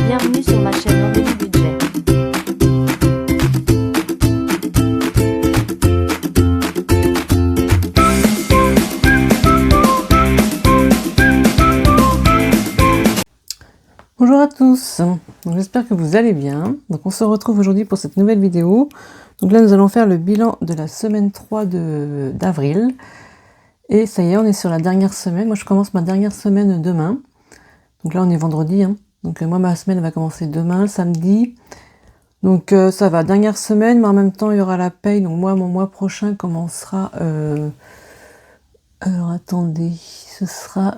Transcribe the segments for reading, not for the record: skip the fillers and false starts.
Bienvenue sur ma chaîne Aurélie Budget. Bonjour à tous, j'espère que vous allez bien. Donc on se retrouve aujourd'hui pour cette nouvelle vidéo. Donc là nous allons faire le bilan de la semaine 3 d'avril. Et ça y est, on est sur la dernière semaine. Moi je commence ma dernière semaine demain. Donc là on est vendredi. Donc moi ma semaine va commencer demain, samedi. Donc ça va, dernière semaine, mais en même temps il y aura la paye. Donc moi mon mois prochain commencera... Alors attendez, ce sera...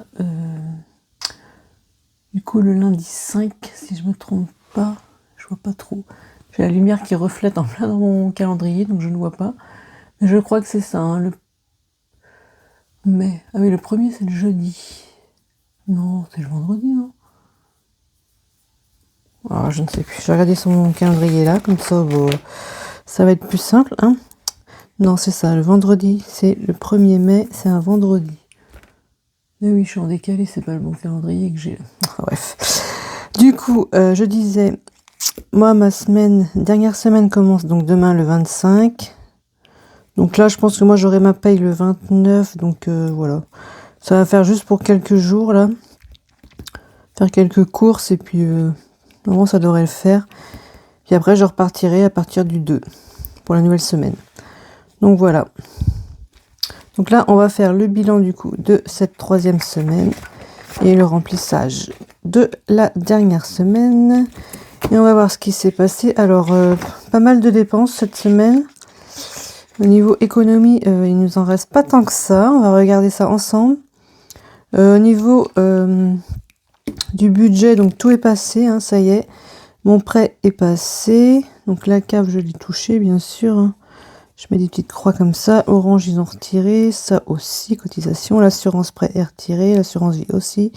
Du coup, le lundi 5, si je me trompe pas, je vois pas trop. J'ai la lumière qui reflète en plein dans mon calendrier, donc je ne vois pas. Mais je crois que c'est ça, le mai. Ah oui, le premier, c'est le jeudi. Non, c'est le vendredi, non? Alors, je ne sais plus. Je vais regarder sur mon calendrier là, comme ça, ça va être plus simple. Non, c'est ça, le vendredi, c'est le 1er mai, c'est un vendredi. Mais oui, je suis en décalé, c'est pas le bon calendrier que j'ai. Bref. Du coup, je disais, moi, ma dernière semaine commence donc demain le 25. Donc là, je pense que moi, j'aurai ma paye le 29. Donc voilà. Ça va faire juste pour quelques jours, là. Faire quelques courses et puis, normalement, ça devrait le faire. Puis après, je repartirai à partir du 2 pour la nouvelle semaine. Donc voilà. Donc là, on va faire le bilan du coup de cette 3e semaine et le remplissage de la dernière semaine. Et on va voir ce qui s'est passé. Alors, pas mal de dépenses cette semaine. Au niveau économie, il nous en reste pas tant que ça. On va regarder ça ensemble. Au niveau du budget, donc tout est passé, ça y est. Mon prêt est passé. Donc la cave, je l'ai touché, bien sûr. Je mets des petites croix comme ça. Orange, ils ont retiré. Ça aussi, cotisation. L'assurance prêt est retirée. L'assurance vie aussi.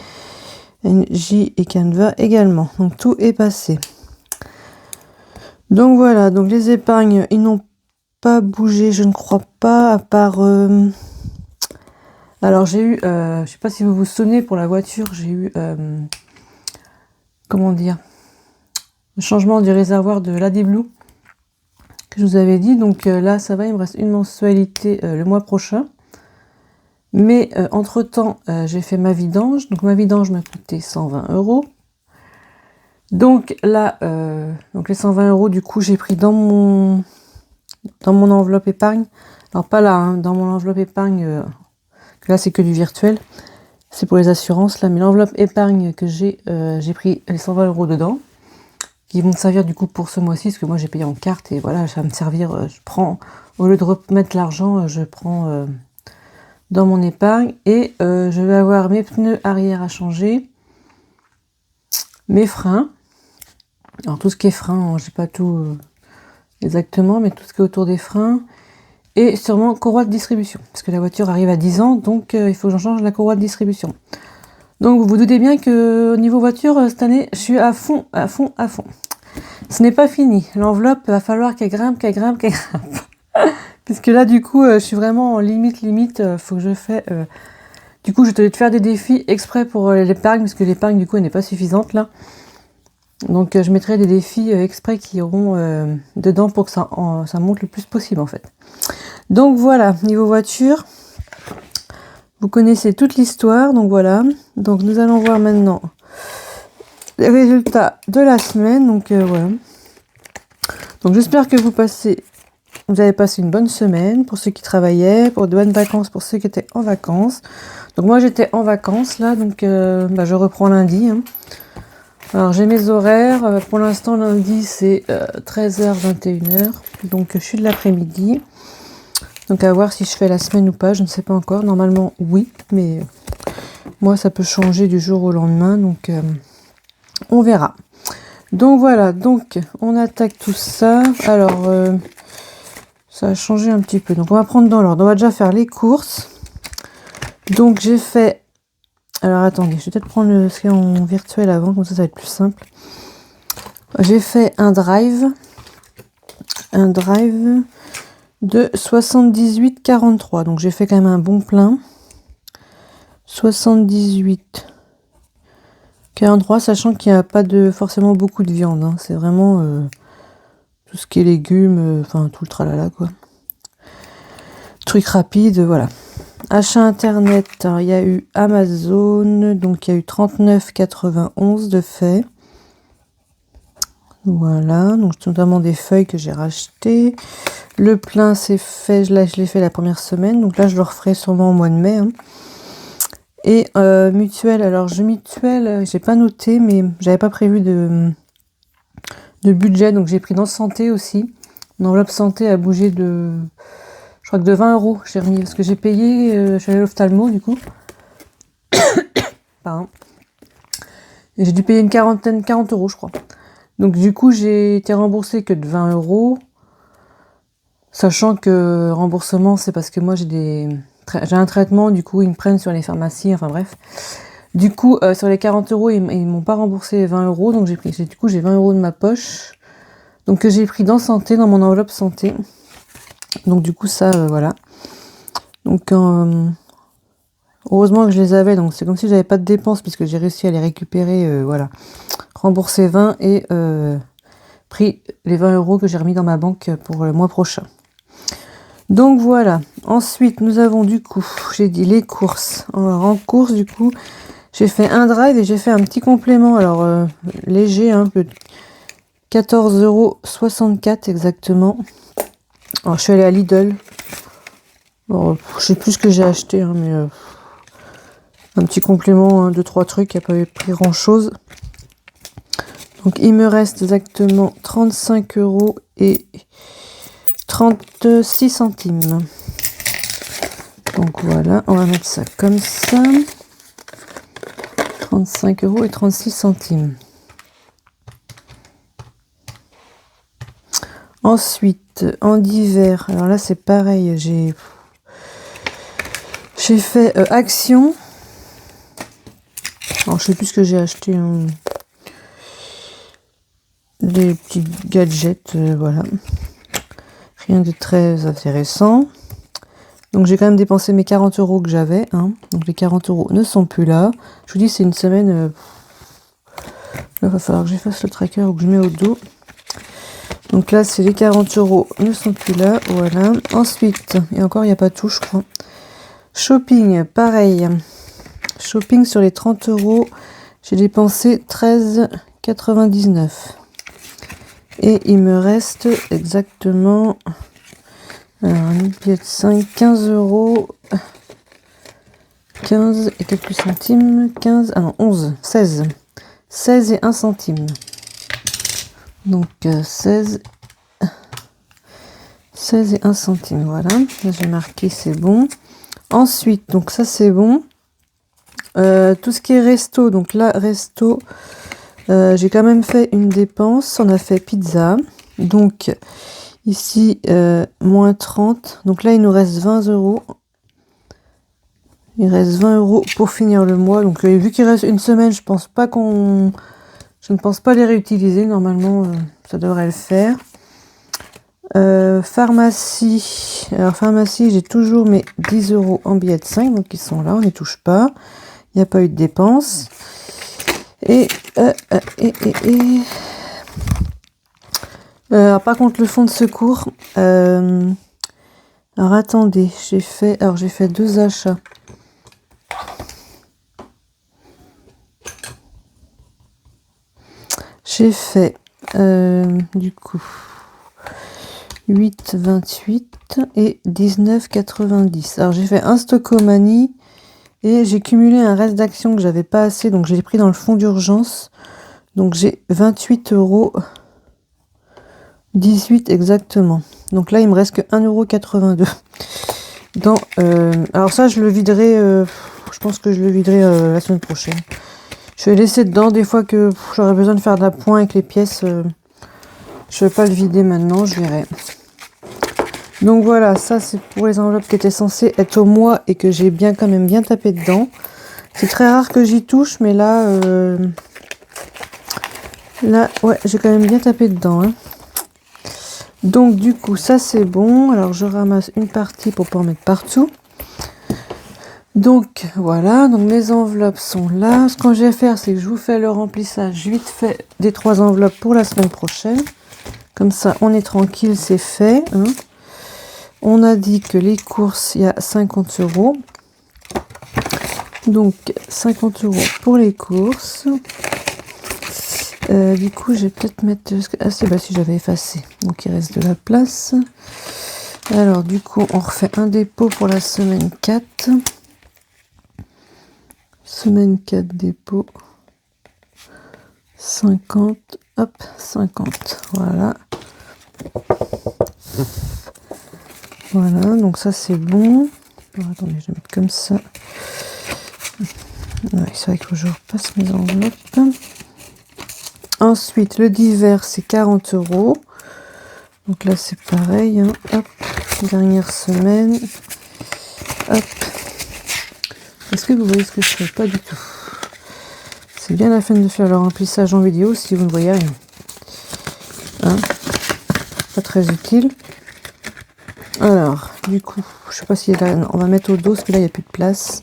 NJ et Canva également. Donc tout est passé. Donc voilà. Donc les épargnes, ils n'ont pas bougé, je ne crois pas. À part... Alors j'ai eu... je sais pas si vous vous souvenez, pour la voiture, j'ai eu... comment dire, le changement du réservoir de l'AD Blue. Que je vous avais dit, donc là ça va, il me reste une mensualité le mois prochain, mais entre temps j'ai fait ma vidange, donc ma vidange m'a coûté 120 €. Donc là donc les 120 € du coup j'ai pris dans mon enveloppe épargne, alors pas là, dans mon enveloppe épargne, là c'est que du virtuel, c'est pour les assurances là, mais l'enveloppe épargne que j'ai pris les 120 € dedans, qui vont me servir du coup pour ce mois-ci, parce que moi j'ai payé en carte et voilà, ça va me servir, je prends, au lieu de remettre l'argent, je prends dans mon épargne et je vais avoir mes pneus arrière à changer, mes freins, alors tout ce qui est frein, je sais pas tout exactement, mais tout ce qui est autour des freins, et sûrement courroie de distribution, parce que la voiture arrive à 10 ans, donc il faut que j'en change la courroie de distribution. Donc vous vous doutez bien que au niveau voiture, cette année, je suis à fond. Ce n'est pas fini. L'enveloppe, va falloir qu'elle grimpe. Puisque là, du coup, je suis vraiment en limite. Faut que je fais... Du coup, je vais te faire des défis exprès pour l'épargne, parce que l'épargne, du coup, elle n'est pas suffisante, là. Donc, je mettrai des défis exprès qui iront dedans pour que ça monte le plus possible, en fait. Donc, voilà. Niveau voiture... Vous connaissez toute l'histoire, donc voilà. Donc nous allons voir maintenant les résultats de la semaine. Donc voilà. Donc j'espère que vous avez passé une bonne semaine pour ceux qui travaillaient, pour de bonnes vacances pour ceux qui étaient en vacances. Donc moi j'étais en vacances là, donc je reprends lundi. Alors j'ai mes horaires. Pour l'instant lundi c'est 13h 21h, donc je suis de l'après-midi. Donc à voir si je fais la semaine ou pas, je ne sais pas encore. Normalement oui, mais moi ça peut changer du jour au lendemain, donc on verra. Donc voilà, donc on attaque tout ça. Alors ça a changé un petit peu, donc on va prendre dans l'ordre. On va déjà faire les courses. Donc j'ai fait... Alors attendez, je vais peut-être prendre ce qu'il y a en virtuel avant, comme ça va être plus simple. J'ai fait un drive de 78,43. Donc j'ai fait quand même un bon plein. 78 43, sachant qu'il n'y a pas forcément beaucoup de viande, hein. C'est vraiment tout ce qui est légumes, enfin tout le tralala quoi. Truc rapide, voilà. Achat internet, alors, il y a eu Amazon, donc il y a eu 39,91 de fait. Voilà, donc notamment des feuilles que j'ai rachetées. Le plein c'est fait, là je l'ai fait la première semaine, donc là je le referai sûrement au mois de mai. Hein. Et mutuelle, alors mutuelle, j'ai pas noté, mais j'avais pas prévu de budget, donc j'ai pris dans santé aussi. Mon enveloppe santé a bougé de, je crois que de 20 €, j'ai remis, parce que j'ai payé, je suis allée à l'ophtalmo du coup. Pardon. Et j'ai dû payer 40 € je crois. Donc du coup j'ai été remboursée que de 20 €, sachant que remboursement c'est parce que moi j'ai un traitement, du coup ils me prennent sur les pharmacies, enfin bref. Du coup sur les 40 € ils m'ont pas remboursé 20 €, donc j'ai 20 € de ma poche, donc que j'ai pris dans santé, dans mon enveloppe santé. Donc du coup ça voilà. Donc heureusement que je les avais, donc c'est comme si j'avais pas de dépenses puisque j'ai réussi à les récupérer, voilà. Rembourser 20 et pris les 20 € que j'ai remis dans ma banque pour le mois prochain. Donc voilà. Ensuite, nous avons du coup, j'ai dit les courses. Alors, en course, du coup, j'ai fait un drive et j'ai fait un petit complément. Alors, léger, hein, 14,64 € exactement. Alors, je suis allée à Lidl. Bon, je sais plus ce que j'ai acheté, hein, mais un petit complément, 2-3 trucs, il n'y a pas pris grand chose. Donc il me reste exactement 35 € et 36 centimes. Donc voilà, on va mettre ça comme ça. 35 € et 36 centimes. Ensuite, en divers, alors là c'est pareil, j'ai fait Action. Alors je sais plus ce que j'ai acheté. Hein. Des petits gadgets, voilà. Rien de très intéressant. Donc j'ai quand même dépensé mes 40 € que j'avais. Hein. Donc les 40 € ne sont plus là. Je vous dis, c'est une semaine. Là, il va falloir que j'efface le tracker ou que je mets au dos. Donc là, c'est les 40 € ne sont plus là. Voilà. Ensuite, et encore, il n'y a pas tout, je crois. Shopping, pareil. Shopping sur les 30 €. J'ai dépensé 13,99 €. Et il me reste exactement un billet de 5, 15 €, 15 et quelques centimes, 15, ah non, 11, 16 et 1 centime. Donc 16 et 1 centime, voilà. Là j'ai marqué, c'est bon. Ensuite, donc ça c'est bon. Tout ce qui est resto, donc là, resto, j'ai quand même fait une dépense. On a fait pizza. Donc, ici, moins 30. Donc là, il nous reste 20 €. Il reste 20 € pour finir le mois. Donc, vu qu'il reste une semaine, je ne pense pas les réutiliser. Normalement, ça devrait le faire. Pharmacie. Alors, pharmacie, j'ai toujours mes 10 € en billets de 5. Donc, ils sont là, on ne les touche pas. Il n'y a pas eu de dépenses. Alors, par contre, le fonds de secours. Alors, attendez, j'ai fait 2 achats. J'ai fait, du coup, 8,28 et 19,90. Alors, j'ai fait un Stocomanie. Et j'ai cumulé un reste d'actions que j'avais pas assez, donc je l'ai pris dans le fonds d'urgence. Donc j'ai 28,18 € exactement. Donc là, il me reste que 1,82 €. Alors ça, je le viderai, je pense que je le viderai la semaine prochaine. Je vais laisser dedans des fois que j'aurai besoin de faire de la pointe avec les pièces. Je vais pas le vider maintenant, je verrai. Donc voilà, ça c'est pour les enveloppes qui étaient censées être au mois et que j'ai quand même bien tapé dedans. C'est très rare que j'y touche, mais là, ouais, j'ai quand même bien tapé dedans. Hein. Donc du coup, ça c'est bon. Alors je ramasse une partie pour pas en mettre partout. Donc voilà, donc mes enveloppes sont là. Ce que je vais faire, c'est que je vous fais le remplissage vite fait des 3 enveloppes pour la semaine prochaine. Comme ça, on est tranquille, c'est fait. Hein. On a dit que les courses, il y a 50 €. Donc 50 € pour les courses. Du coup, je vais peut-être mettre... Ah si, bah si, j'avais effacé. Donc il reste de la place. Alors du coup, on refait un dépôt pour la semaine 4. Semaine 4 dépôt. 50. Hop, 50. Voilà. Voilà, donc ça c'est bon. Alors, attendez, je vais mettre comme ça. Ouais, c'est vrai qu'il faut que je repasse mes enveloppes. Ensuite, le divers, c'est 40 €. Donc là, c'est pareil. Hein. Hop, dernière semaine. Hop. Est-ce que vous voyez ce que je fais? Pas du tout. C'est bien la peine de faire le remplissage en vidéo si vous ne voyez rien. Hein, pas très utile. Alors, du coup, je sais pas si là, on va mettre au dos parce que là, il n'y a plus de place.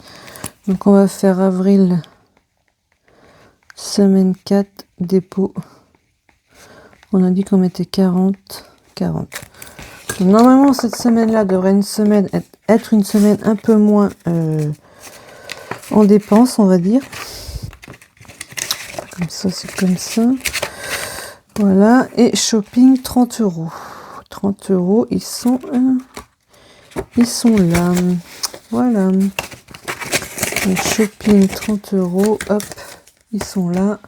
Donc, on va faire avril, semaine 4, dépôt. On a dit qu'on mettait 40. Donc, normalement, cette semaine-là devrait être une semaine un peu moins en dépenses, on va dire. Comme ça, c'est comme ça. Voilà. Et shopping, 30 €. 30 €, ils sont là. Voilà. Donc, shopping, 30 €. Hop, ils sont là.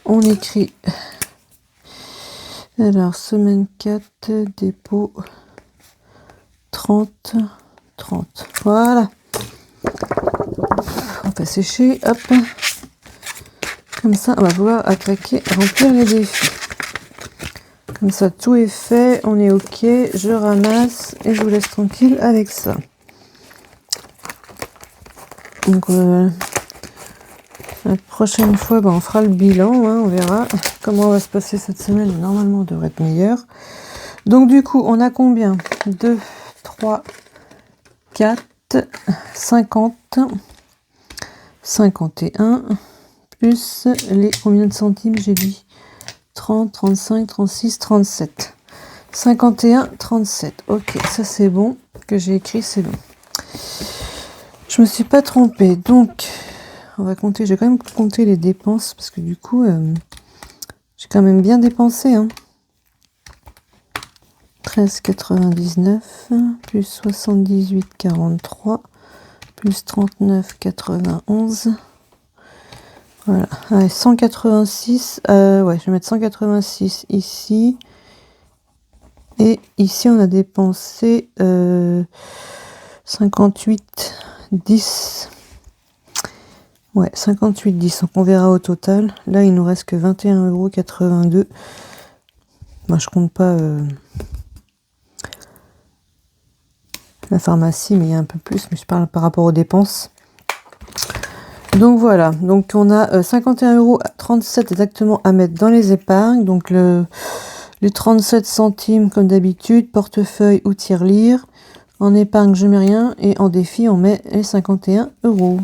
On écrit. Alors, semaine 4, dépôt 30. Voilà. On va sécher. Hop. Comme ça, on va pouvoir attaquer, remplir les défis. Comme ça, tout est fait. On est OK. Je ramasse et je vous laisse tranquille avec ça. Donc, la prochaine fois, on fera le bilan. Hein, on verra comment va se passer cette semaine. Normalement, on devrait être meilleur. Donc, du coup, on a combien? 2, 3, 4, 50, 51, plus les combien de centimes j'ai dit? 30, 35, 36, 37. 51, 37. Ok, ça c'est bon. Que j'ai écrit, c'est bon. Je me suis pas trompée. Donc, on va compter. Je vais quand même compter les dépenses parce que du coup, j'ai quand même bien dépensé. Hein. 13,99 plus 78,43 plus 39,91. Voilà, ouais, 186. Ouais, je vais mettre 186 ici. Et ici, on a dépensé 58,10. Ouais, 58,10. Donc, on verra au total. Là, il nous reste que 21,82 €. Moi, je compte pas la pharmacie, mais il y a un peu plus. Mais je parle par rapport aux dépenses. Donc voilà, donc on a 51,37 € exactement à mettre dans les épargnes. Donc les 37 centimes comme d'habitude, portefeuille ou tirelire. En épargne, je mets rien. Et en défi, on met les 51 €.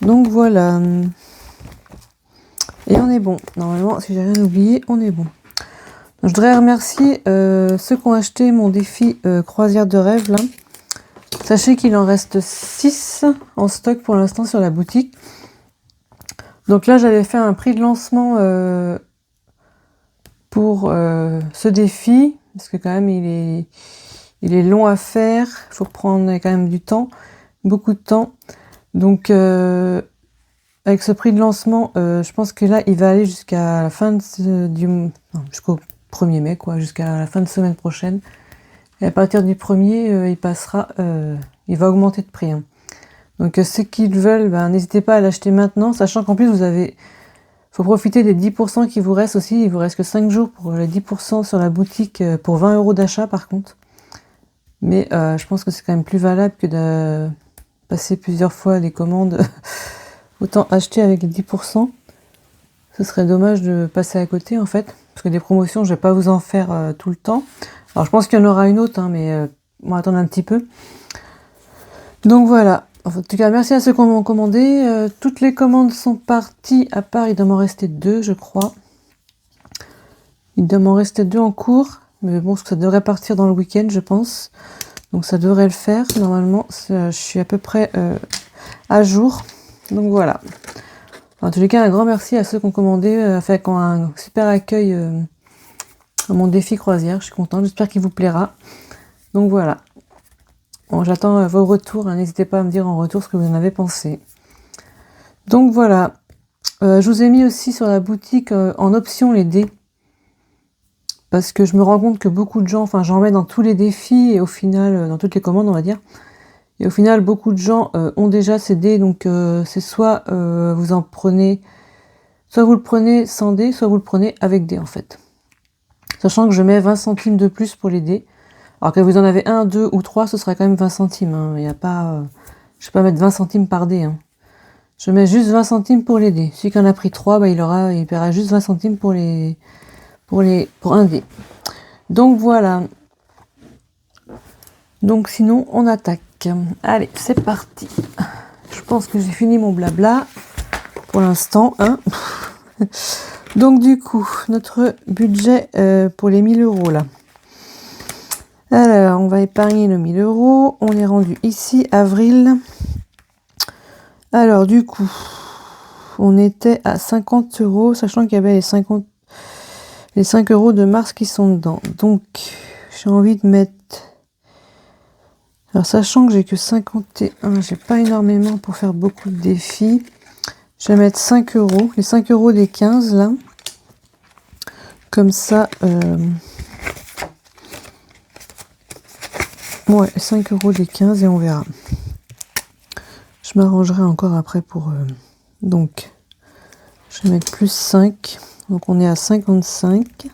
Donc voilà. Et on est bon. Normalement, si j'ai rien oublié, on est bon. Donc, je voudrais remercier ceux qui ont acheté mon défi croisière de rêve là. Sachez qu'il en reste 6 en stock pour l'instant sur la boutique. Donc là, j'avais fait un prix de lancement pour ce défi. Parce que quand même, il est long à faire. Il faut prendre quand même du temps. Beaucoup de temps. Donc, avec ce prix de lancement, je pense que là, il va aller jusqu'à la fin jusqu'au 1er mai, quoi. Jusqu'à la fin de semaine prochaine. Et à partir du 1er, il va augmenter de prix. Hein. Donc ceux qui le veulent, n'hésitez pas à l'acheter maintenant, sachant qu'en plus faut profiter des 10% qui vous restent aussi. Il vous reste que 5 jours pour les 10% sur la boutique pour 20 € d'achat par contre. Mais je pense que c'est quand même plus valable que de passer plusieurs fois les commandes. Autant acheter avec les 10%. Ce serait dommage de passer à côté en fait. Parce que des promotions, je vais pas vous en faire tout le temps. Alors je pense qu'il y en aura une autre, hein, mais on va attendre un petit peu. Donc voilà, Enfin, en tout cas, merci à ceux qui m'ont commandé. Toutes les commandes sont parties, à part, il doit m'en rester 2, je crois. Il doit m'en rester 2 en cours. Mais bon, ça devrait partir dans le week-end, je pense. Donc ça devrait le faire. Normalement, je suis à peu près à jour. Donc voilà. En tous les cas, un grand merci à ceux qui ont commandé, qui ont un super accueil à mon défi croisière. Je suis contente, j'espère qu'il vous plaira. Donc voilà. Bon, j'attends vos retours, hein. N'hésitez pas à me dire en retour ce que vous en avez pensé. Donc voilà. Je vous ai mis aussi sur la boutique en option les dés. Parce que je me rends compte que beaucoup de gens, enfin j'en mets dans tous les défis et au final, dans toutes les commandes on va dire, et au final beaucoup de gens ont déjà ces dés, donc c'est soit vous en prenez, soit vous le prenez sans dés, soit vous le prenez avec dés en fait. Sachant que je mets 20 centimes de plus pour les dés. Alors que vous en avez 1, 2 ou 3, ce sera quand même 20 centimes. Hein. Il y a pas, je ne vais pas mettre 20 centimes par dé. Hein. Je mets juste 20 centimes pour les dés. Celui qui en a pris 3, bah, il paiera juste 20 centimes pour un dé. Donc voilà. Donc sinon, on attaque. Allez, c'est parti. Je pense que j'ai fini mon blabla pour l'instant. Hein. Donc du coup, notre budget pour les 1000 € là. Alors, on va épargner nos 1000 €. On est rendu ici, avril. Alors, du coup, on était à 50 €, sachant qu'il y avait les 5 € de mars qui sont dedans. Donc, j'ai envie de mettre... Alors, sachant que j'ai que 51, j'ai pas énormément pour faire beaucoup de défis. Je vais mettre 5 €, les 5 € des 15, là. Comme ça... Ouais, 5 € des 15 et on verra. Je m'arrangerai encore après pour... Donc, je vais mettre plus 5. Donc, on est à 55.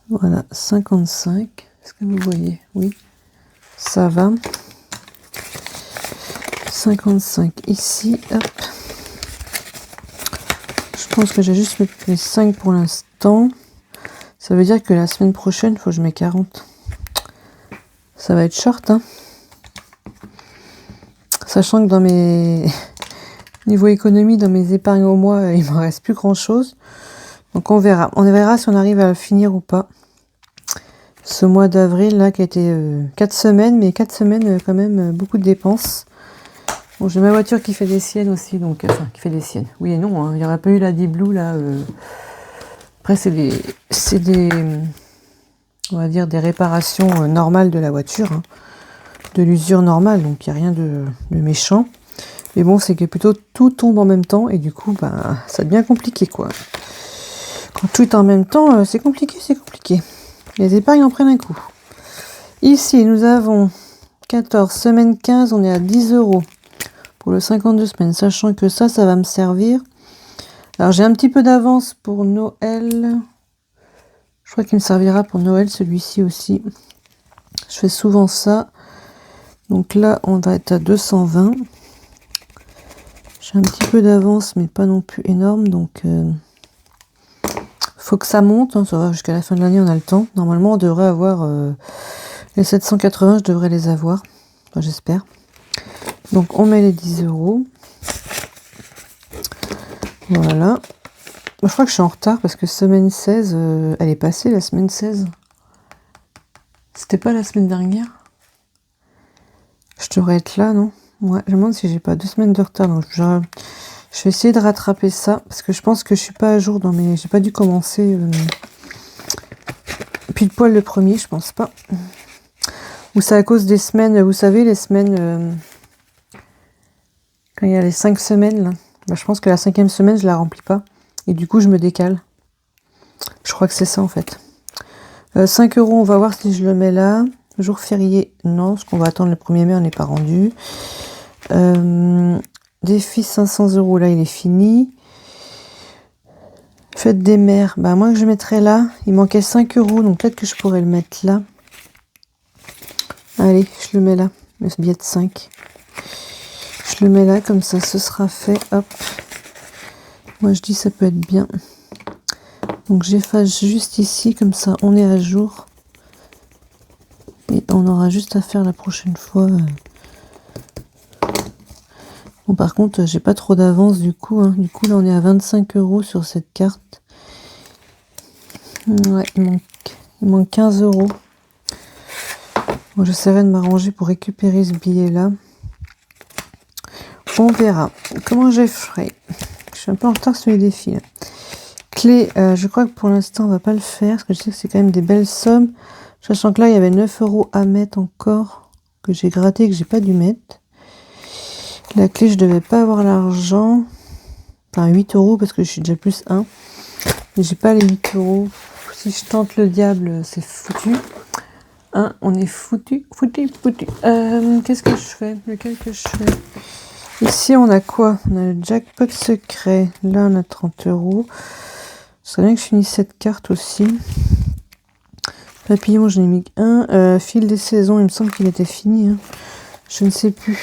Voilà, 55. Est-ce que vous voyez? Oui, ça va. 55 ici. Hop. Je pense que j'ai juste mis les 5 pour l'instant. Ça veut dire que la semaine prochaine, il faut que je mette 40. Ça va être short, hein. Sachant que dans mes... Niveau économie, dans mes épargnes au mois, il ne me reste plus grand-chose. Donc on verra. On verra si on arrive à le finir ou pas. Ce mois d'avril, là, qui a été 4 semaines, mais 4 semaines, quand même, beaucoup de dépenses. Bon, j'ai ma voiture qui fait des siennes aussi, donc... Enfin, qui fait des siennes. Oui et non, hein. Il n'y aurait pas eu la D-Blue, là... Après, c'est des... On va dire des réparations normales de la voiture. Hein. De l'usure normale, donc il n'y a rien de méchant. Mais bon, c'est que plutôt tout tombe en même temps et du coup, bah, ça devient compliqué, quoi. Quand tout est en même temps, c'est compliqué, c'est compliqué. Les épargnes en prennent un coup. Ici, nous avons 14, semaine 15, on est à 10 € pour le 52 semaines, sachant que ça va me servir. Alors, j'ai un petit peu d'avance pour Noël. Je crois qu'il me servira pour Noël, celui-ci aussi. Je fais souvent ça. Donc là, on va être à 220. J'ai un petit peu d'avance, mais pas non plus énorme. Donc, faut que ça monte. Hein, ça va jusqu'à la fin de l'année, on a le temps. Normalement, on devrait avoir les 780, je devrais les avoir. Enfin, j'espère. Donc, on met les 10 €. Voilà. Je crois que je suis en retard parce que semaine 16, elle est passée, la semaine 16. C'était pas la semaine dernière? Je devrais être là, non? Ouais, je me demande si j'ai pas 2 semaines de retard. Donc je vais essayer de rattraper ça. Parce que je pense que je suis pas à jour dans mes... J'ai pas dû commencer pile poil le premier, je pense pas. Ou c'est à cause des semaines, vous savez, les semaines... quand il y a les 5 semaines, là. Bah, je pense que la 5e semaine, je la remplis pas. Et du coup, je me décale. Je crois que c'est ça, en fait. 5 €, on va voir si je le mets là. Jour férié, non, parce qu'on va attendre le 1er mai, on n'est pas rendu. Défi 500 €, là, il est fini. Fête des mères, bah moi que je mettrais là. Il manquait 5 €, donc peut-être que je pourrais le mettre là. Allez, je le mets là, le billet de 5. Je le mets là, comme ça, ce sera fait. Hop. Moi, je dis ça peut être bien. Donc, j'efface juste ici, comme ça, on est à jour. Et On aura juste à faire la prochaine fois. Bon, par contre, j'ai pas trop d'avance du coup. Hein. Du coup, là, on est à 25 € sur cette carte. Ouais, il manque 15 €. Bon, j'essaierai de m'arranger pour récupérer ce billet-là. On verra comment je ferai. Je suis un peu en retard sur les défis. Là. Clé, je crois que pour l'instant, on va pas le faire. Parce que je sais que c'est quand même des belles sommes. Sachant que là, il y avait 9 € à mettre encore. Que j'ai gratté et que j'ai pas dû mettre. La clé, je devais pas avoir l'argent. Enfin, 8 € parce que je suis déjà plus 1. Mais j'ai pas les 8 €. Si je tente le diable, c'est foutu. Hein, on est foutu. Qu'est-ce que je fais? Lequel que je fais? Ici, on a quoi? On a le jackpot secret. Là, on a 30 €. Ce serait bien que je finisse cette carte aussi. Papillon, je n'ai mis qu'un. Fil des saisons, il me semble qu'il était fini. Hein. Je ne sais plus.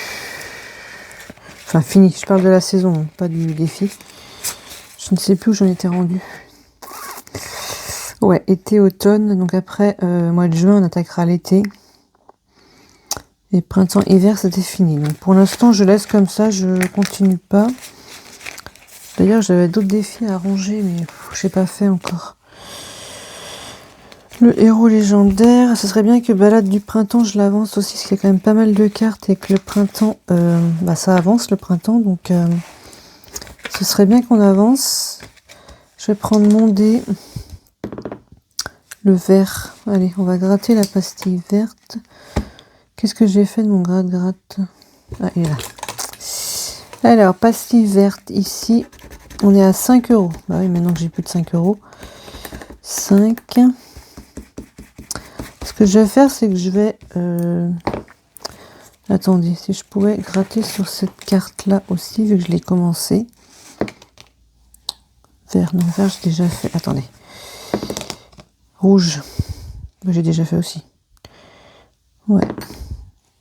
Enfin, fini. Je parle de la saison, pas du défi. Je ne sais plus où j'en étais rendue. Ouais, été, automne. Donc après, mois de juin, on attaquera l'été. Et printemps, hiver, c'était fini. Donc pour l'instant, je laisse comme ça, je continue pas. D'ailleurs, j'avais d'autres défis à ranger, mais je n'ai pas fait encore. Le héros légendaire, ce serait bien que balade du printemps, je l'avance aussi, parce qu'il y a quand même pas mal de cartes et que le printemps, ça avance le printemps, donc ce serait bien qu'on avance. Je vais prendre mon dé, le vert. Allez, on va gratter la pastille verte. Qu'est-ce que j'ai fait de mon gratte-gratte? Ah, il est là. Alors, pastille verte, ici, on est à 5 €. Bah oui, maintenant que j'ai plus de 5 €. 5. Ce que je vais faire, c'est que je vais... Attendez, si je pouvais gratter sur cette carte-là aussi, vu que je l'ai commencé. Vert, non, vert, j'ai déjà fait. Attendez. Rouge. J'ai déjà fait aussi. Ouais.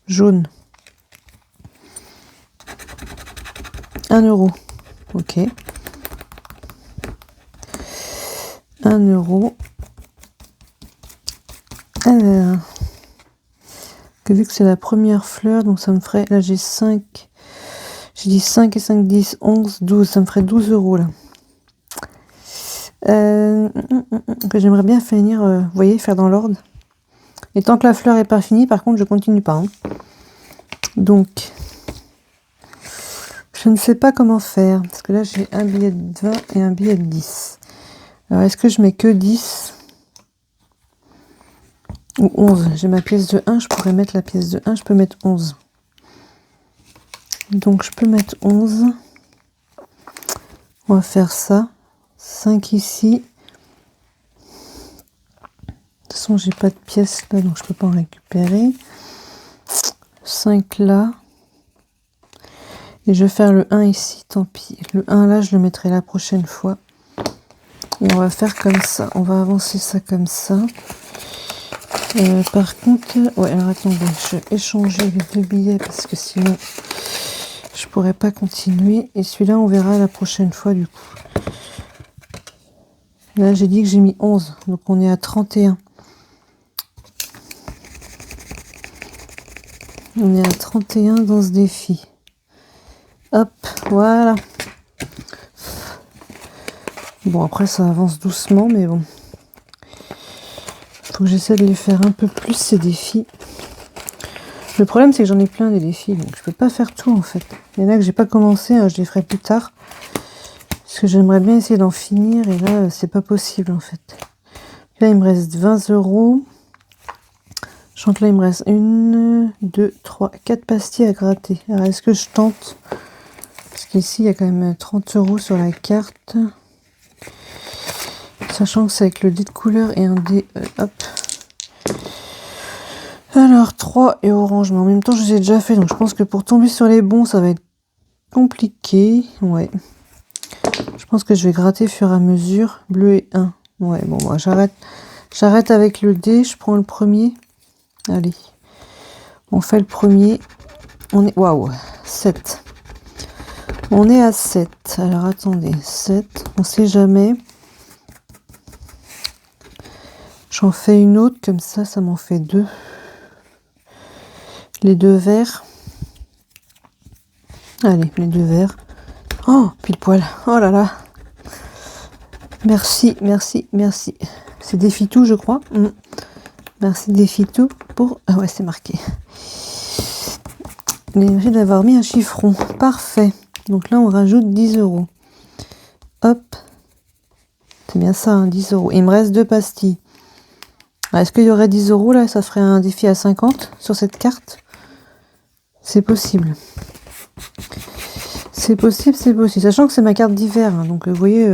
Jaune. 1 €. Ok. 1 €. Alors. Vu que c'est la première fleur, donc ça me ferait... Là, j'ai 5. J'ai dit 5 et 5, 10, 11, 12. Ça me ferait 12 € là. Que j'aimerais bien finir, vous voyez, faire dans l'ordre. Et tant que la fleur est pas finie, par contre, je continue pas. Hein. Donc, je ne sais pas comment faire. Parce que là, j'ai un billet de 20 et un billet de 10. Alors, est-ce que je mets que 10 ou 11? J'ai ma pièce de 1, je pourrais mettre la pièce de 1, je peux mettre 11. Donc, je peux mettre 11. On va faire ça. 5 ici. De toute façon, j'ai pas de pièce là, donc je peux pas en récupérer. 5 là. Et je vais faire le 1 ici, tant pis. Le 1 là, je le mettrai la prochaine fois. Et on va faire comme ça. On va avancer ça comme ça. Par contre, ouais, alors attendez, je vais échanger les 2 billets parce que sinon, je pourrais pas continuer. Et celui-là, on verra la prochaine fois du coup. Là, j'ai dit que j'ai mis 11, donc on est à 31. On est à 31 dans ce défi. Hop, voilà. Bon, après, ça avance doucement, mais bon. Faut que j'essaie de les faire un peu plus, ces défis. Le problème, c'est que j'en ai plein des défis, donc je peux pas faire tout, en fait. Il y en a que j'ai pas commencé, hein, je les ferai plus tard. Parce que j'aimerais bien essayer d'en finir, et là, c'est pas possible, en fait. Là, il me reste 20 €. Je sens que là, il me reste 1, 2, 3, 4 pastilles à gratter. Alors, est-ce que je tente? Parce qu'ici, il y a quand même 30 € sur la carte. Sachant que c'est avec le dé de couleur et un dé... hop. Alors, 3 et orange. Mais en même temps, je les ai déjà fait. Donc, je pense que pour tomber sur les bons, ça va être compliqué. Ouais. Je pense que je vais gratter au fur et à mesure. Bleu et 1. Ouais, bon, moi, j'arrête. J'arrête avec le dé. Je prends le premier. Allez, on fait le premier. On est... Waouh, 7. On est à 7. Alors, attendez, 7. On sait jamais. J'en fais une autre, comme ça m'en fait 2. Les 2 verts. Allez, les 2 verts. Oh, pile poil. Oh là là. Merci, merci, merci. C'est Défi-Tout, je crois. Merci Défi-Tout pour... Ah ouais, c'est marqué. Merci d'avoir mis un chiffron. Parfait. Donc là, on rajoute 10 €. Hop. C'est bien ça, hein, 10 €. Il me reste 2 pastilles. Est-ce qu'il y aurait 10 € là? Ça ferait un défi à 50 sur cette carte. C'est possible. C'est possible, c'est possible. Sachant que c'est ma carte d'hiver. Hein, donc vous voyez,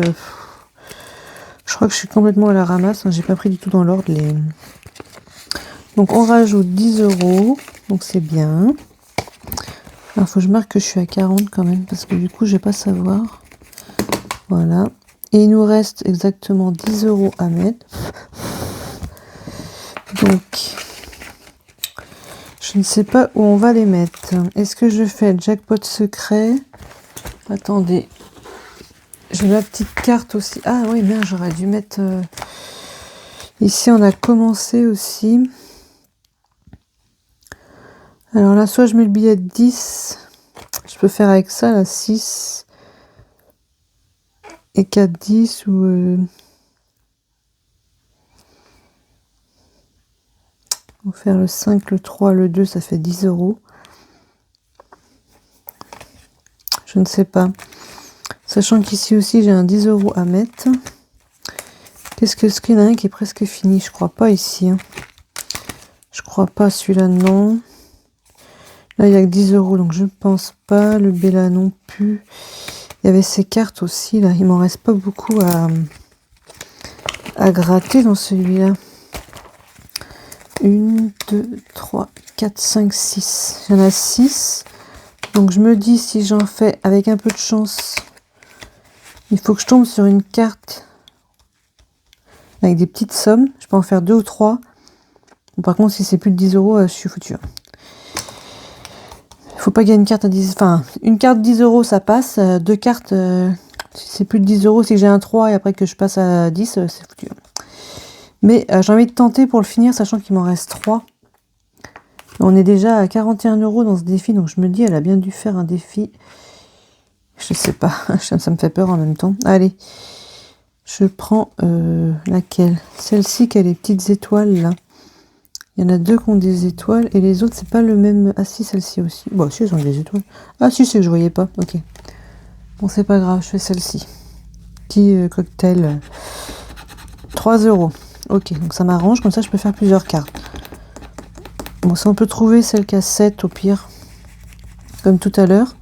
je crois que je suis complètement à la ramasse. Hein, j'ai pas pris du tout dans l'ordre les... Donc on rajoute 10 €. Donc c'est bien. Alors faut que je marque que je suis à 40 quand même. Parce que du coup je vais pas savoir. Voilà. Et il nous reste exactement 10 € à mettre. Donc, je ne sais pas où on va les mettre. Est-ce que je fais le jackpot secret? Attendez. J'ai ma petite carte aussi. Ah oui, bien, j'aurais dû mettre... Ici, on a commencé aussi. Alors là, soit je mets le billet de 10. Je peux faire avec ça, là, 6. Et 4, 10 ou... On va faire le 5, le 3, le 2, ça fait 10 €. Je ne sais pas. Sachant qu'ici aussi, j'ai un 10 € à mettre. Qu'est-ce que ce qu'il y en a un qui est presque fini? Je crois pas ici. Hein. Je crois pas celui-là, non. Là, il n'y a que 10 €, donc je ne pense pas. Le Bella non plus. Il y avait ces cartes aussi, là. Il m'en reste pas beaucoup à gratter dans celui-là. 1, 2, 3, 4, 5, 6. Il y en a 6. Donc je me dis, si j'en fais avec un peu de chance, il faut que je tombe sur une carte avec des petites sommes. Je peux en faire 2 ou 3. Bon, par contre, si c'est plus de 10 €, je suis foutu. Il faut pas gagner une carte à 10... Enfin, une carte 10 €, ça passe. 2 cartes, si c'est plus de 10 €, si j'ai un 3 et après que je passe à 10, c'est foutu. Mais j'ai envie de tenter pour le finir, sachant qu'il m'en reste 3. On est déjà à 41 € dans ce défi, donc je me dis, elle a bien dû faire un défi. Je sais pas, ça me fait peur en même temps. Allez, je prends laquelle? Celle-ci qui a les petites étoiles, là. Il y en a 2 qui ont des étoiles, et les autres, c'est pas le même... Ah si, celle-ci aussi. Bon, si, elles ont des étoiles. Ah si, c'est que je voyais pas, ok. Bon, c'est pas grave, je fais celle-ci. Petit cocktail. 3 €. Ok, donc ça m'arrange, comme ça je peux faire plusieurs cartes. Bon, si on peut trouver celle qui a 7 au pire, comme tout à l'heure,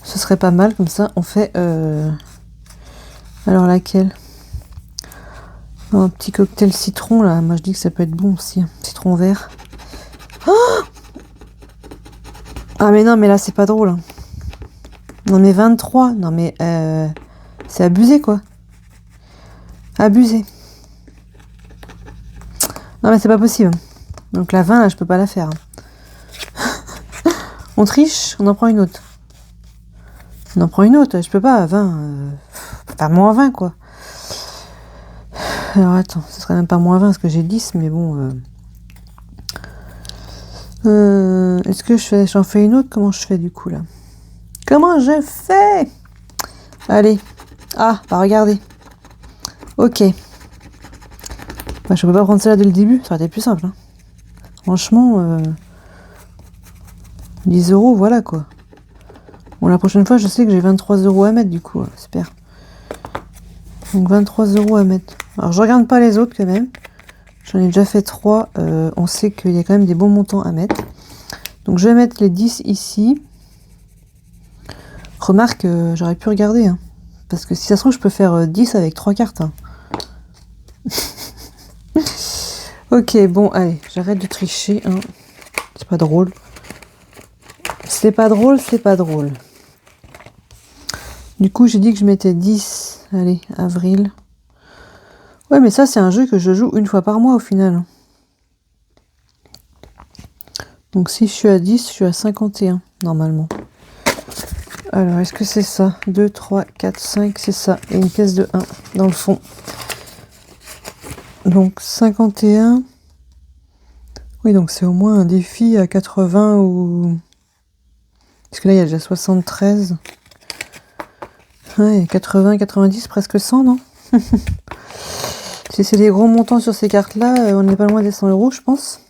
ce serait pas mal, comme ça on fait... Alors laquelle? Un petit cocktail citron là, moi je dis que ça peut être bon aussi, hein. Citron vert. Oh, ah mais non, mais là c'est pas drôle. Hein. Non mais 23, non mais c'est abusé quoi. Abusé. Non mais c'est pas possible. Donc la 20 là je peux pas la faire. On triche, on en prend une autre. On en prend une autre, je peux pas, 20. Pas moins 20 quoi. Alors attends, ce serait même pas moins 20 parce que j'ai 10, mais bon. Est-ce que j'en fais une autre? Comment je fais du coup là? Comment je fais? Allez. Ah, bah regardez. Ok. Bah, je peux pas prendre celle-là dès le début, ça aurait été plus simple. Hein. Franchement, 10 €, voilà quoi. Bon, la prochaine fois, je sais que j'ai 23 € à mettre du coup, j'espère. Donc 23 € à mettre. Alors je regarde pas les autres quand même. J'en ai déjà fait 3. On sait qu'il y a quand même des bons montants à mettre. Donc je vais mettre les 10 ici. Remarque, j'aurais pu regarder. Hein, parce que si ça se trouve, je peux faire 10 avec 3 cartes. Hein. Ok, bon, allez, j'arrête de tricher. Hein. C'est pas drôle. C'est pas drôle, c'est pas drôle. Du coup, j'ai dit que je mettais 10. Allez, avril. Ouais, mais ça, c'est un jeu que je joue une fois par mois au final. Donc si je suis à 10, je suis à 51, normalement. Alors, est-ce que c'est ça? 2, 3, 4, 5, c'est ça. Et une pièce de 1 dans le fond. Donc 51. Oui, donc c'est au moins un défi à 80 ou... Parce que là, il y a déjà 73. Ouais, 80, 90, presque 100, non? Si c'est des gros montants sur ces cartes-là, on n'est pas loin des 100 euros, je pense.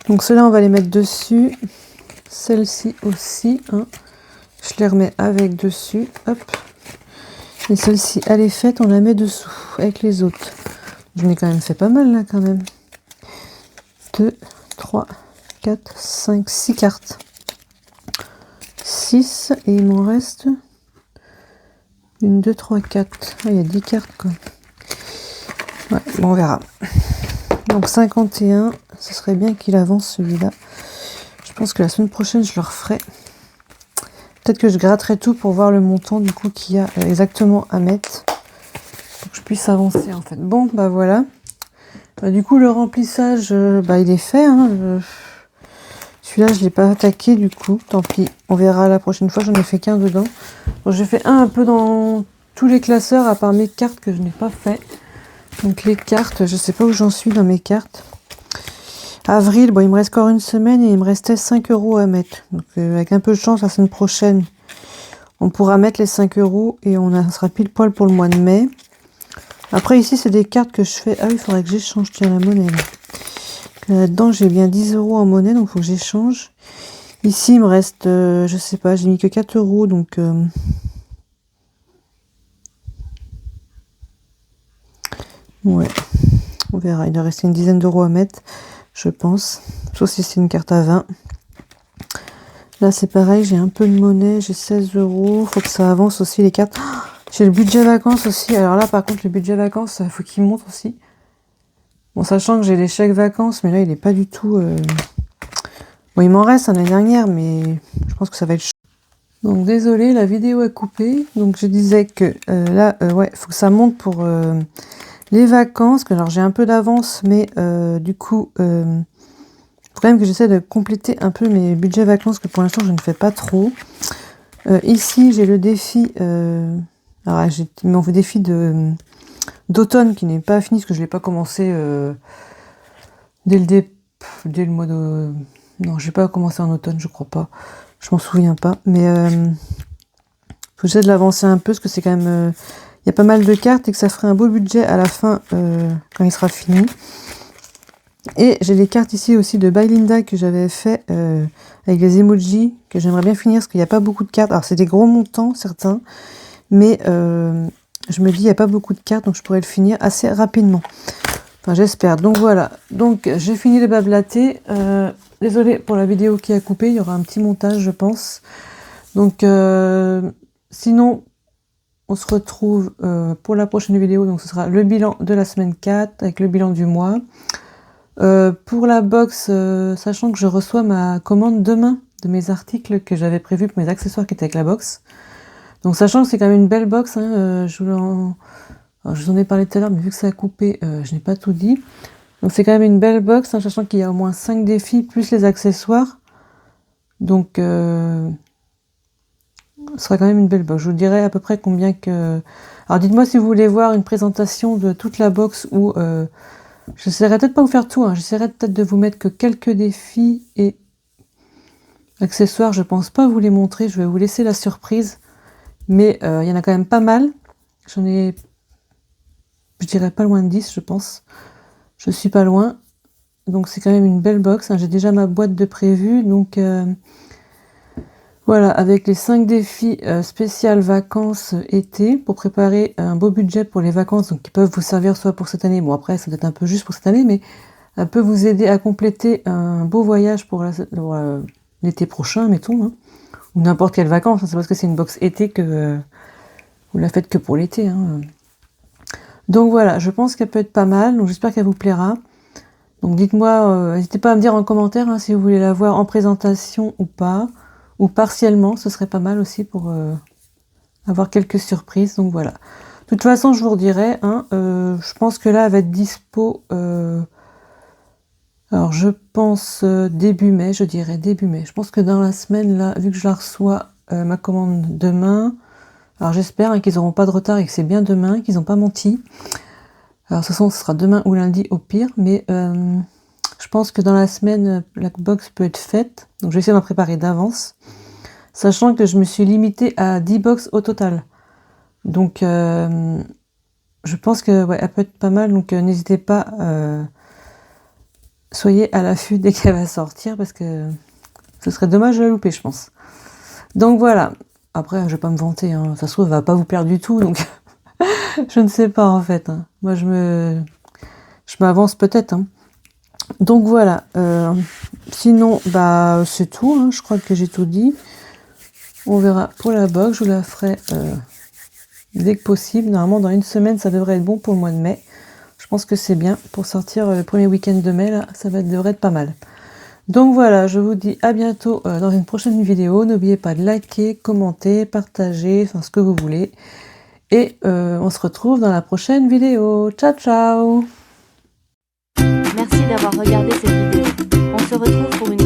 Donc ceux-là, on va les mettre dessus. Celle-ci aussi, hein. Je les remets avec dessus, hop. Et celle-ci, elle est faite, on la met dessous, avec les autres. J'en ai quand même fait pas mal, là, quand même. 2, 3, 4, 5, 6 cartes. 6, et il m'en reste 1, 2, 3, 4. Ah, il y a 10 cartes, quoi. Ouais, bon, on verra. Donc 51, ce serait bien qu'il avance celui-là. Je pense que la semaine prochaine, je le referai. Peut-être que je gratterai tout pour voir le montant du coup qu'il y a exactement à mettre. Pour que je puisse avancer en fait. Bon, bah voilà. Bah, du coup, le remplissage, il est fait. Hein. Celui-là, je ne l'ai pas attaqué du coup. Tant pis, on verra la prochaine fois. J'en ai fait qu'un dedans. Donc, j'ai fait un peu dans tous les classeurs à part mes cartes que je n'ai pas fait. Donc les cartes, je sais pas où j'en suis dans mes cartes. Avril, bon, il me reste encore une semaine et il me restait 5 euros à mettre. Donc avec un peu de chance, la semaine prochaine, on pourra mettre les 5 euros et on sera pile poil pour le mois de mai. Après ici, c'est des cartes que je fais. Ah oui, il faudrait que j'échange, tiens, la monnaie. Là-dedans, j'ai bien 10 euros en monnaie, donc il faut que j'échange. Ici, il me reste, je sais pas, j'ai mis que 4 euros, donc... ouais, on verra. Il doit rester une dizaine d'euros à mettre, je pense. Sauf si c'est une carte à 20. Là, c'est pareil, j'ai un peu de monnaie, j'ai 16 euros. Faut que ça avance aussi, les cartes. Oh, j'ai le budget vacances aussi. Alors là, par contre, le budget vacances, faut qu'il monte aussi. Bon, sachant que j'ai les chèques vacances, mais là, il n'est pas du tout... Bon, il m'en reste l'année dernière, mais je pense que ça va être chaud. Donc, désolé, la vidéo est coupée. Donc, je disais que là, ouais, faut que ça monte pour les vacances. Alors, j'ai un peu d'avance, mais du coup... faut quand même que j'essaie de compléter un peu mes budgets vacances que pour l'instant je ne fais pas trop. Ici j'ai le défi, alors j'ai mon défi d'automne qui n'est pas fini parce que je l'ai pas commencé dès le mois de... Non, j'ai pas commencé en automne, je crois pas. Je m'en souviens pas, mais faut que j'essaie de l'avancer un peu parce que c'est quand même... Il y a pas mal de cartes et que ça ferait un beau budget à la fin quand il sera fini. Et j'ai les cartes ici aussi de Buy Linda que j'avais fait avec les emojis, que j'aimerais bien finir parce qu'il n'y a pas beaucoup de cartes. Alors c'est des gros montants certains, mais je me dis il n'y a pas beaucoup de cartes donc je pourrais le finir assez rapidement. Enfin j'espère. Donc voilà, donc j'ai fini les bablatés. Désolée pour la vidéo qui a coupé, il y aura un petit montage je pense. Donc sinon on se retrouve pour la prochaine vidéo, donc ce sera le bilan de la semaine 4 avec le bilan du mois. Pour la box, sachant que je reçois ma commande demain de mes articles que j'avais prévus pour mes accessoires qui étaient avec la box. Donc sachant que c'est quand même une belle box, hein, je vous en ai parlé tout à l'heure, mais vu que ça a coupé, je n'ai pas tout dit. Donc c'est quand même une belle box, hein, sachant qu'il y a au moins 5 défis plus les accessoires. Donc ce sera quand même une belle box. Je vous dirai à peu près combien que... Alors dites-moi si vous voulez voir une présentation de toute la box ou... J'essaierai peut-être pas de vous faire tout, hein. J'essaierai peut-être de vous mettre que quelques défis et accessoires. Je pense pas vous les montrer, je vais vous laisser la surprise. Mais il y en a quand même pas mal. J'en ai, je dirais pas loin de 10, je pense. Je suis pas loin. Donc c'est quand même une belle box, hein. J'ai déjà ma boîte de prévu. Donc voilà, avec les 5 défis spéciales vacances été pour préparer un beau budget pour les vacances, donc qui peuvent vous servir soit pour cette année, bon après ça doit être un peu juste pour cette année, mais ça peut vous aider à compléter un beau voyage pour l'été prochain, mettons, hein, ou n'importe quelle vacances, hein, c'est parce que c'est une box été que vous la faites que pour l'été. Hein. Donc voilà, je pense qu'elle peut être pas mal, donc j'espère qu'elle vous plaira. Donc dites-moi, n'hésitez pas à me dire en commentaire hein, si vous voulez la voir en présentation ou pas. Ou partiellement, ce serait pas mal aussi pour avoir quelques surprises. Donc voilà. De toute façon, je vous redirai. Hein, je pense que là, elle va être dispo. Alors, je pense début mai, je dirais début mai. Je pense que dans la semaine, là, vu que je la reçois, ma commande demain. Alors, j'espère hein, qu'ils n'auront pas de retard et que c'est bien demain, qu'ils n'ont pas menti. Alors, de toute façon, ce sera demain ou lundi au pire. Mais Je pense que dans la semaine, la box peut être faite. Donc je vais essayer d'en préparer d'avance. Sachant que je me suis limitée à 10 box au total. Donc je pense que ouais, elle peut être pas mal. Donc n'hésitez pas, soyez à l'affût dès qu'elle va sortir. Parce que ce serait dommage de la louper, je pense. Donc voilà. Après, je vais pas me vanter. Hein. Ça se trouve, elle va pas vous plaire du tout. Donc je ne sais pas en fait. Hein. Moi, je m'avance peut-être. Hein. Donc voilà. Sinon, bah c'est tout. Hein. Je crois que j'ai tout dit. On verra pour la box. Je vous la ferai dès que possible. Normalement, dans une semaine, ça devrait être bon pour le mois de mai. Je pense que c'est bien pour sortir le premier week-end de mai. Là, ça devrait être pas mal. Donc voilà, je vous dis à bientôt dans une prochaine vidéo. N'oubliez pas de liker, commenter, partager, enfin ce que vous voulez. Et on se retrouve dans la prochaine vidéo. Ciao, ciao! Merci d'avoir regardé cette vidéo. On se retrouve pour une